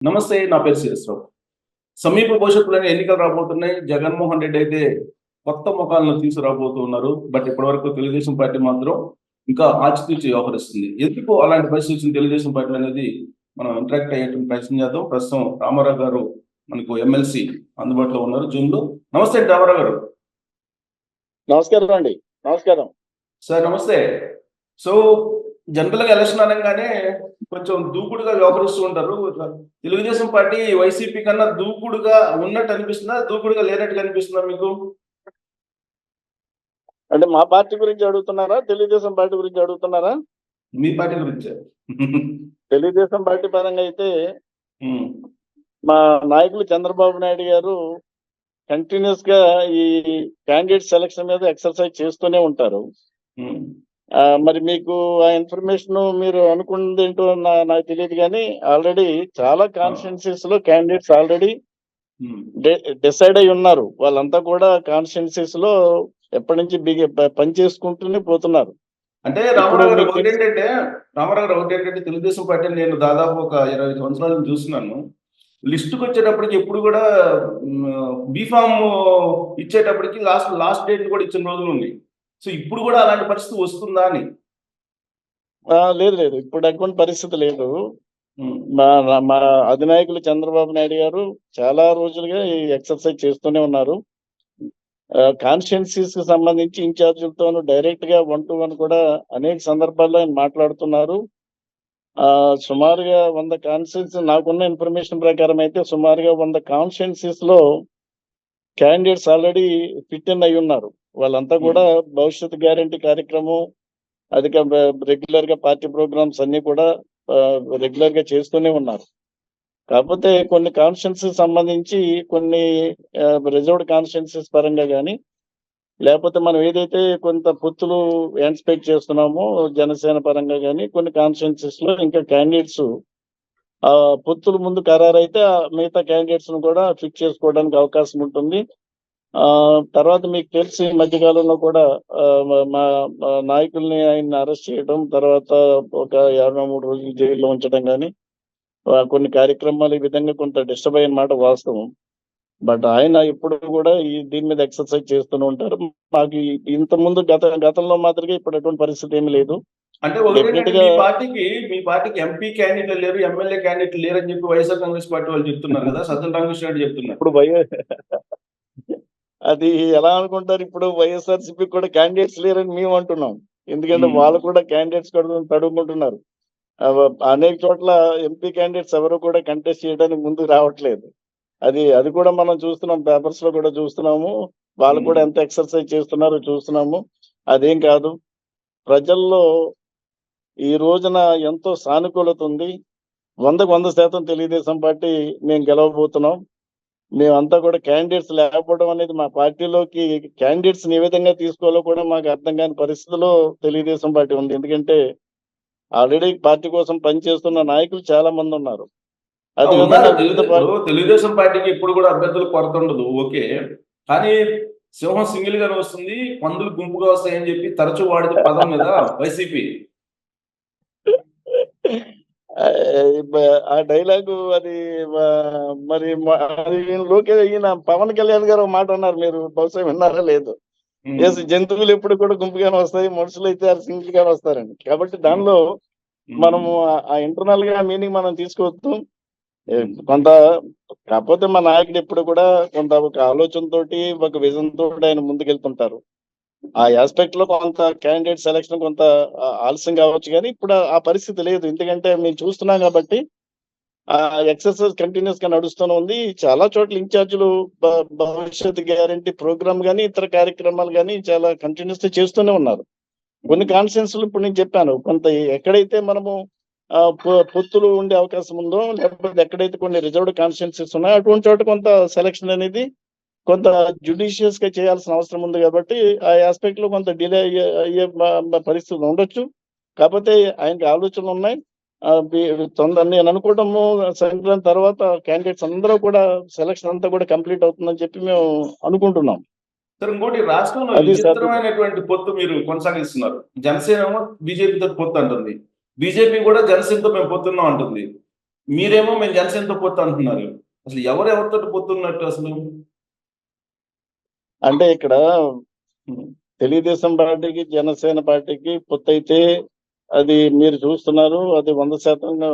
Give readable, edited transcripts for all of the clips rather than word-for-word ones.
నమస్తే. నా పేరు శ్రీశ్రావు. సమీప భవిష్యత్తులోనే ఎన్నికలు రాబోతున్నాయి. జగన్మోహన్ రెడ్డి అయితే కొత్త ముఖాలను తీసుకురాబోతూ ఉన్నారు. బట్ ఇప్పటివరకు తెలుగుదేశం పార్టీ మాత్రం ఇంకా ఆచితూచి వ్యవహరిస్తుంది. ఎందుకు అలాంటి పరిస్థితి వచ్చింది తెలుగుదేశం పార్టీలో అనేది మనం ఇంటరాక్ట్ అయ్యేటువంటి ప్రయత్నం చేద్దాం. ప్రస్తుతం రామారావు గారు మనకు ఎమ్మెల్సీ అందుబాటులో ఉన్నారు జూమ్‌లో. నమస్తే అండి రామారావు గారు. నమస్కారం అండి. నమస్కారం. సార్ నమస్తే. సో జనరల్‌గా ఎలక్షన్ అనంగానే కొంచెం దూకుడుగా వ్యవహరిస్తూ ఉంటారు. తెలుగుదేశం పార్టీ వైసీపీ కన్నా దూకుడుగా ఉన్నట్టు అనిపిస్తుందా? దూకుడుగా లేనట్టుగా అనిపిస్తుందా మీకు? అంటే మా పార్టీ గురించి అడుగుతున్నారా? తెలుగుదేశం పార్టీ గురించి అడుగుతున్నారా? మీ పార్టీ గురించే. తెలుగుదేశం పార్టీ పరంగా అయితే హ్మ్. మా నాయకులు చంద్రబాబు నాయుడు గారు కంటిన్యూస్ గా ఈ క్యాండిడేట్ సెలక్షన్ మీద ఎక్సర్సైజ్ చేస్తూనే ఉంటారు. హ్మ్. మరి మీకు ఆ ఇన్ఫర్మేషన్ మీరు అనుకున్నది ఏంటో నాకు తెలియదు కానీ ఆల్రెడీ చాలా కాన్స్టిట్యున్సీస్ లో క్యాండిడేట్స్ ఆల్రెడీ హ్మ్. డిసైడ్ అయి ఉన్నారు. వాళ్ళంతా కూడా కాన్స్టిట్యున్సీస్ లో ఎప్పటి నుంచి పని చేసుకుంటూనే పోతున్నారు. అంటే ఇప్పుడు రామారావు గారు మీకు తెలుసు ఒకటేంటంటే తెలుగుదేశం పార్టీని నేను దాదాపు ఒక 20 సంవత్సరాల నుంచి చూస్తున్నాను. లిస్ట్‌కొచ్చేటప్పటికి ఎప్పుడు కూడా బీఫార్మ్ ఇచ్చేటప్పటికి లాస్ట్ డేట్ కూడా ఇచ్చిన రోజులున్నాయి. సో ఇప్పుడు కూడా అలాంటి పరిస్థితి వస్తుందా అని? లేదు లేదు. ఇప్పుడు అటువంటి పరిస్థితి లేదు. హ్మ్. మా మా అధినాయకులు చంద్రబాబు నాయుడు గారు చాలా రోజులుగా ఈ ఎక్సర్సైజ్ చేస్తూనే ఉన్నారు. కాన్స్టిట్యున్సీస్ కి సంబంధించి ఇన్ఛార్జీలతోనూ డైరెక్ట్ గా 1-to-1 కూడా అనేక సందర్భాల్లో ఆయన మాట్లాడుతున్నారు. సుమారుగా 100 కాన్స్టిట్యున్సీ నాకున్న ఇన్ఫర్మేషన్ ప్రకారం అయితే సుమారుగా 100 కాన్స్టిట్యున్సీస్ లో క్యాండిడేట్స్ ఆల్రెడీ ఫిట్ ఇన్ అయి ఉన్నారు. వాళ్ళంతా హ్మ్. కూడా భవిష్యత్ గ్యారంటీ కార్యక్రమం అది రెగ్యులర్ గా పార్టీ ప్రోగ్రామ్స్ అన్ని కూడా రెగ్యులర్ గా చేస్తూనే ఉన్నారు. కాకపోతే కొన్ని కాన్స్టిట్యున్సీస్ సంబంధించి కొన్ని రిజర్వ్డ్ కాన్స్టిట్యున్సీస్ పరంగా గానీ, లేకపోతే మనం ఏదైతే కొంత పొత్తులు యాంటిసిపేట్ చేస్తున్నామో జనసేన పరంగా గానీ, కొన్ని కాన్స్టిట్యున్సీస్ లో ఇంకా క్యాండిడేట్స్ పొత్తులు ముందు ఖరారైతే మిగతా క్యాండిడేట్స్ ను కూడా ఫిక్స్ చేసుకోవడానికి అవకాశం ఉంటుంది. తర్వాత మీకు తెలిసి ఈ మధ్య కాలంలో కూడా మా నాయకుల్ని ఆయన్ని అరెస్ట్ చేయడం, తర్వాత ఒక 23 రోజులు జైల్లో ఉంచడం గానీ, కొన్ని కార్యక్రమాలు ఈ విధంగా కొంత డిస్టర్బ్ అయిన మాట వాస్తవం. బట్ ఆయన ఎప్పుడు కూడా దీని మీద ఎక్సర్సైజ్ చేస్తూనే ఉంటారు. మాకు ఇంతకుముందు గతంలో మాదిరిగా ఇప్పుడు అటువంటి పరిస్థితి ఏమీ లేదు. అంటే డెఫినెట్ ఒకటేంటంటే గా మీ పార్టీకి ఎంపీ క్యాండిడేట్లు లేరు, ఎమ్మెల్యే క్యాండిడేట్లు లేరని చెప్పి వైఎస్ఆర్ కాంగ్రెస్ పార్టీ వాళ్ళు చెప్తున్నారు కదా! సజ్జల రామకృష్ణారెడ్డి చెప్తున్నారు. ఇప్పుడు అది ఎలా అనుకుంటారు, ఇప్పుడు వైఎస్ఆర్‌సీపీ కూడా క్యాండిడేట్స్ లేరని మేము అంటున్నాం. ఎందుకంటే హ్మ్. వాళ్ళు కూడా క్యాండిడేట్స్ తడుముకుంటున్నారు. అనేక చోట్ల ఎంపీ క్యాండిడేట్స్ ఎవరు కూడా కంటెస్ట్ చేయడానికి ముందుకు రావట్లేదు. అది కూడా మనం చూస్తున్నాం. పేపర్స్ లో కూడా చూస్తున్నాము. వాళ్ళు కూడా హ్మ్. ఎంత ఎక్సర్సైజ్ చేస్తున్నారో చూస్తున్నాము. అదేం కాదు. ప్రజల్లో ఈ రోజున ఎంతో సానుకూలత ఉంది. 100కు 100% తెలుగుదేశం పార్టీ మేము గెలవబోతున్నాం. మేమంతా కూడా క్యాండిడేట్స్ లేకపోవడం అనేది మా పార్టీలోకి క్యాండిడేట్స్‌ని ఏ విధంగా తీసుకోవాలో కూడా మాకు అర్థం కాని పరిస్థితిలో తెలుగుదేశం పార్టీ ఉంది. ఎందుకంటే ఆల్రెడీ పార్టీ కోసం పనిచేస్తున్న నాయకులు చాలా మంది ఉన్నారు. అదే ఉన్నారు. విధంగా వివిధ ఇప్పుడు తెలుగుదేశం పార్టీకి ఎప్పుడు కూడా అభ్యర్థుల కొరత ఉండదు. ఓకే. కానీ సింహం సింగిల్ గానే వస్తుంది. పందులు గుంపుగా వస్తాయని చెప్పి తరచూ వాడేది పదం కదా వైసీపీ. ఆ డైలాగు అది మరి అది ఈయన పవన్ కళ్యాణ్ గారు ఒక మాట అన్నారు. మీరు బహుశా విన్నారా లేదో? హ్మ్. జంతువులు ఎప్పుడు కూడా గుంపుగానే వస్తాయి. మనుషులైతే సింగిల్ గానే వస్తారండి. కాబట్టి హ్మ్. దానిలో హ్మ్. మనము ఆ ఇంటర్నల్ గా మీనింగ్ మనం తీసుకోవద్దు. హ్మ్. కొంత కాకపోతే మా నాయకుడు ఎప్పుడు కూడా కొంత ఒక ఆలోచనతోటి, ఒక విజన్ తోటి ఆయన ముందుకెళ్తుంటారు. ఆ యాస్పెక్ట్ లో కొంత క్యాండిడేట్ సెలక్షన్ కొంత ఆలస్యం కావచ్చు కానీ ఇప్పుడు ఆ పరిస్థితి లేదు. ఎందుకంటే మేము చూస్తున్నాం కాబట్టి ఆ ఎక్సర్సైజ్ కంటిన్యూస్ గా నడుస్తూనే ఉంది. చాలా చోట్ల ఇన్ఛార్జీలు భవిష్యత్ గ్యారంటీ ప్రోగ్రామ్ గానీ, ఇతర కార్యక్రమాలు గానీ చాలా కంటిన్యూస్ గా చేస్తూనే ఉన్నారు. కొన్ని కాన్స్టిట్యున్సీలు ఇప్పుడు నేను చెప్పాను. కొంత ఎక్కడైతే మనము పొత్తులు ఉండే అవకాశం ఉందో, లేకపోతే ఎక్కడైతే కొన్ని రిజర్వ్డ్ కాన్స్టిట్యున్సీస్ ఉన్నాయో అటువంటి చోట కొంత సెలక్షన్ అనేది కొంత జ్యుడిషియస్ గా చేయాల్సిన అవసరం ఉంది కాబట్టి ఆ ఆస్పెక్ట్ లో కొంత డిలే అయ్యే పరిస్థితులు ఉండొచ్చు. కాకపోతే ఆయనకి ఆలోచనలు ఉన్నాయి. నేను అనుకోవడము సంక్రాంతి తర్వాత క్యాండిడేట్స్ అందరూ కూడా సెలక్షన్ అంతా కూడా కంప్లీట్ అవుతుందని చెప్పి మేము అనుకుంటున్నాం. సార్ ఇంకోటి రాష్ట్రంలో అది సార్. విచిత్రమైనటువంటి పొత్తు మీరు కొనసాగిస్తున్నారు. జనసేన ఏమో బీజేపీతో పొత్తు అంటుంది. బీజేపీ కూడా జనసేనతో మేము పొత్తున్నాం అంటుంది. మీరేమో మేము జనసేనతో పొత్తు అంటున్నారు. అసలు ఎవరితో పొత్తున్నట్టు అసలు? అంటే ఇక్కడ ఉమ్, తెలుగుదేశం పార్టీకి జనసేన పార్టీకి పొత్తైతే అది మీరు చూస్తున్నారు. అది 100%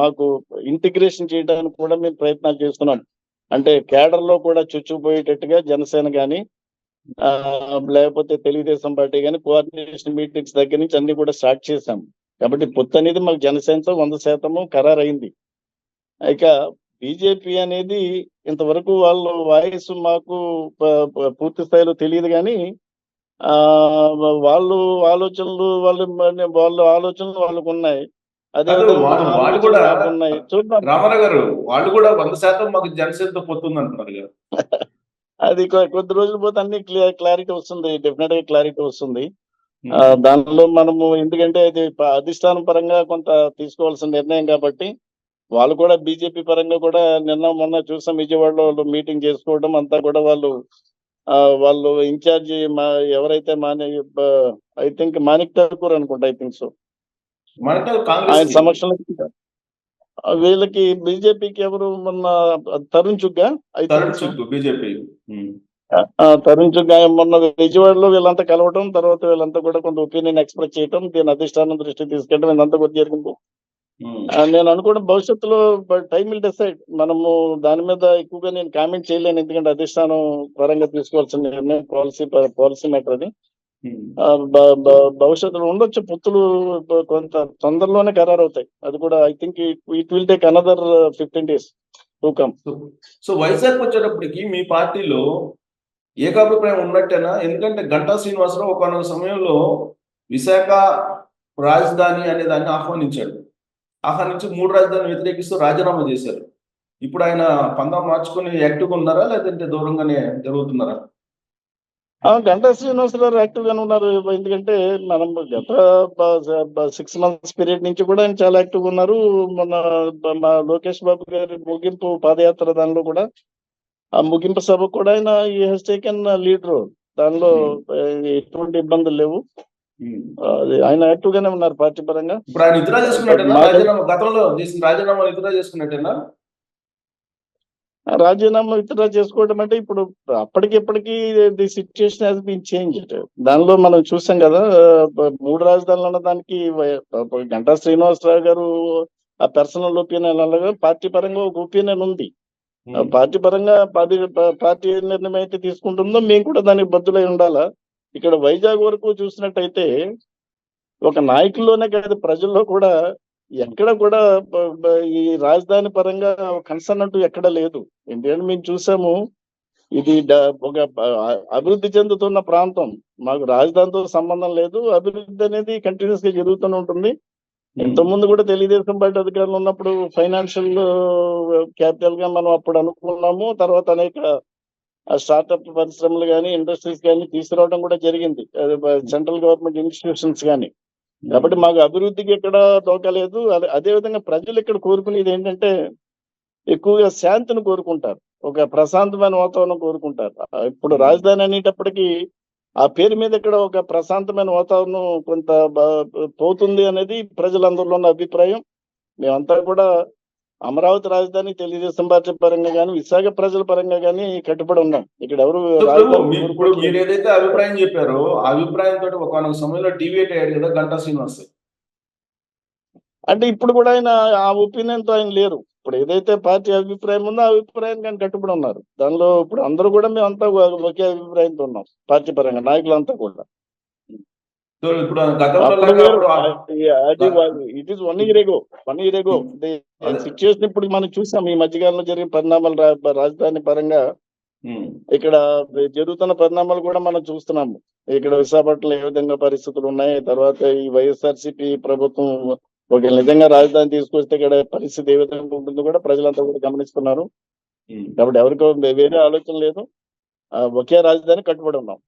మాకు ఇంటిగ్రేషన్ చేయడానికి కూడా మేము ప్రయత్నాలు చేస్తున్నాం. అంటే కేడర్ లో కూడా చొచ్చుకుపోయేటట్టుగా జనసేన కానీ లేకపోతే తెలుగుదేశం పార్టీ కానీ కోఆర్డినేషన్ మీటింగ్స్ దగ్గర నుంచి అన్ని కూడా స్టార్ట్ చేశాం. కాబట్టి పొత్తు అనేది మాకు జనసేనతో 100% ఖరారైంది. ఇక బీజేపీ అనేది ఇంతవరకు వాళ్ళ వాయిస్ మాకు పూర్తి స్థాయిలో తెలియదు కానీ ఆ వాళ్ళు ఆలోచనలు వాళ్ళ ఆలోచనలు వాళ్ళకు ఉన్నాయి. అదే కాదు, విధంగా మా వాళ్ళు ఆలోచనలు కూడా మాకు ఉన్నాయి. చూద్దాం. రామారావు గారు వాళ్ళు కూడా 100% మాకు జనసేనతో పొత్తుంది అంటున్నారు కదా. అది కొద్ది రోజులు పోతే అన్ని క్లారిటీ వస్తుంది. డెఫినెట్ గా క్లారిటీ వస్తుంది. ఉమ్, దానిలో మనము ఎందుకంటే అది అధిష్టానం పరంగా కొంత తీసుకోవాల్సిన నిర్ణయం కాబట్టి వాళ్ళు కూడా బీజేపీ పరంగా కూడా నిన్న మొన్న చూసాం విజయవాడలో వాళ్ళు మీటింగ్ చేసుకోవడం అంతా కూడా వాళ్ళు ఇన్ఛార్జి ఎవరైతే ఐ థింక్ మాణిక్ ఠాకూర్ అనుకుంటా, ఐ థింక్ సో, మనతో ఆయన కాంగ్రెస్ సమక్షంలో వీళ్ళకి బీజేపీకి ఎవరు మొన్న తరుణ్ చుగ్గా, ఐ థింక్ తరుణ్ సో, చుక్కు బీజేపీ. తరుణ్ చుగ్గా మొన్న విజయవాడలో వీళ్ళంతా కలవడం, తర్వాత వీళ్ళంతా కూడా కొంత ఒపీనియన్ ఎక్స్ప్రెస్ చేయడం, దీని అధిష్టానం దృష్టికి తీసుకెళ్ళడం ఇదంతా కూడా జరిగింది. నేను అనుకోవడం భవిష్యత్తులో టైం విల్ డిసైడ్. మనము దాని మీద ఎక్కువగా నేను కామెంట్ చేయలేను, ఎందుకంటే అధిష్టానం పరంగా తీసుకోవాల్సిన నిర్ణయం పాలసీ మ్యాటర్ అది. భవిష్యత్తులో ఉండొచ్చు పొత్తులు, కొంత తొందరలోనే ఖరారు అవుతాయి. అది కూడా I think it will take another 15 days to come. So Vizag వచ్చేటప్పటికి మీ పార్టీలో ఏకాభిప్రాయం ఉన్నట్టేనా? ఎందుకంటే గంటా శ్రీనివాసరావు ఒకనొక సమయంలో విశాఖ రాజధాని అనే దాన్ని ఆహ్వానించి 3 రాజధానులు వ్యతిరేకిస్తూ రాజీనామా చేశారు. ఇప్పుడు ఆయన పందా మార్చుకొని యాక్టివ్గా ఉన్నారా, లేదంటే దూరంగానే జరుగుతున్నారా? గంటా శ్రీనివాసరావు యాక్టివ్ గానే ఉన్నారు. ఎందుకంటే మనం గత 6 months పీరియడ్ నుంచి కూడా ఆయన చాలా యాక్టివ్ గా ఉన్నారు. మన మా లోకేష్ బాబు గారి ముగింపు పాదయాత్ర దానిలో కూడా, ఆ ముగింపు సభ కూడా ఆయన టేకెన్ లీడ్ రోల్. దానిలో ఎటువంటి ఇబ్బందులు లేవు. అది ఆయన యాక్టివ్ గానే ఉన్నారు పార్టీ పరంగా. ఇప్పుడు ఆయన విత్డ్రా చేసుకున్నట్టేనా? గతంలో చేసిన రాజీనామా విత్డ్రా చేసుకున్నట్టేనా? రాజీనామా విత్డ్రా చేసుకోవడం అంటే ఇప్పుడు అప్పటికిప్పటికి the situation has been changed. దానిలో మనం చూసాం కదా, 3 రాజధానులు అన్న దానికి గంటా శ్రీనివాసరావు గారు ఆ పర్సనల్ ఒపీనియన్ అలాగా పార్టీ పరంగా ఒక ఒపీనియన్ ఉంది. పార్టీ పరంగా పార్టీ నిర్ణయం అయితే తీసుకుంటుందో మేము కూడా దానికి బద్దులై ఉండాలా. ఇక్కడ వైజాగ్ వరకు చూసినట్టయితే ఒక నాయకుల్లోనే కాదు, ప్రజల్లో కూడా ఎక్కడ కూడా ఈ రాజధాని పరంగా కన్సర్న్ అంటూ ఎక్కడ లేదు. ఎందుకంటే మేము చూసాము, ఇది ఒక అభివృద్ధి చెందుతున్న ప్రాంతం. మాకు రాజధానితో సంబంధం లేదు. అభివృద్ధి అనేది కంటిన్యూస్ గా జరుగుతూనే ఉంటుంది. ఇంతకుముందు కూడా తెలుగుదేశం పార్టీ అధికారంలో ఉన్నప్పుడు ఫైనాన్షియల్ క్యాపిటల్ గా మనం అప్పుడు అనుకున్నాము. తర్వాత అనేక స్టార్ట్అప్ పరిశ్రమలు కానీ ఇండస్ట్రీస్ కానీ తీసుకురావడం కూడా జరిగింది, సెంట్రల్ గవర్నమెంట్ ఇన్స్టిట్యూషన్స్ కానీ. కాబట్టి మాకు అభివృద్ధికి ఎక్కడ దోకలేదు. అదే విధంగా ప్రజలు ఇక్కడ కోరుకునేది ఏంటంటే ఎక్కువగా శాంతిని కోరుకుంటారు, ఒక ప్రశాంతమైన వాతావరణం కోరుకుంటారు. ఇప్పుడు రాజధాని అనేటప్పటికీ ఆ పేరు మీద ఇక్కడ ఒక ప్రశాంతమైన వాతావరణం కొంత పోతుంది అనేది ప్రజలందరిలో ఉన్న అభిప్రాయం. మేమంతా కూడా అమరావతి రాజధాని తెలుగుదేశం పార్టీ పరంగా కానీ విశాఖ ప్రజల పరంగా కానీ కట్టుబడి ఉన్నాం. ఇక్కడ ఎవరు ఇప్పుడు మీరు ఏదైతే అభిప్రాయం చెప్పారో ఆ అభిప్రాయంతో ఒకనొక సమయంలో డివియేట్ అయ్యాడు కదా గంటా శ్రీనివాస్. అంటే ఇప్పుడు కూడా ఆయన ఆ ఒపీనియన్ తో ఆయన లేరు. ఇప్పుడు ఏదైతే పార్టీ అభిప్రాయం ఉందో ఆ అభిప్రాయానికి ఆయన కట్టుబడి ఉన్నారు. దానిలో ఇప్పుడు అందరూ కూడా మేమంతా ఒకే అభిప్రాయంతో ఉన్నాం పార్టీ పరంగా, నాయకులంతా కూడా. ఇప్పుడు it is 1 year ago. Situation ఇప్పుడు మనం చూసాం ఈ మధ్యకాలంలో జరిగిన పరిణామాలు రాజధాని పరంగా. ఇక్కడ జరుగుతున్న పరిణామాలు కూడా మనం చూస్తున్నాము. ఇక్కడ విశాఖపట్నంలో ఏ విధంగా పరిస్థితులు ఉన్నాయి, తర్వాత ఈ వైఎస్ఆర్సీపీ ప్రభుత్వం ఒక నిజంగా రాజధాని తీసుకొస్తే ఇక్కడ పరిస్థితి ఏ విధంగా ఉంటుందో కూడా ప్రజలంతా కూడా గమనిస్తున్నారు. కాబట్టి ఎవరికో వేరే ఆలోచన లేదు, ఒకే రాజధాని కట్టుబడి ఉన్నాం.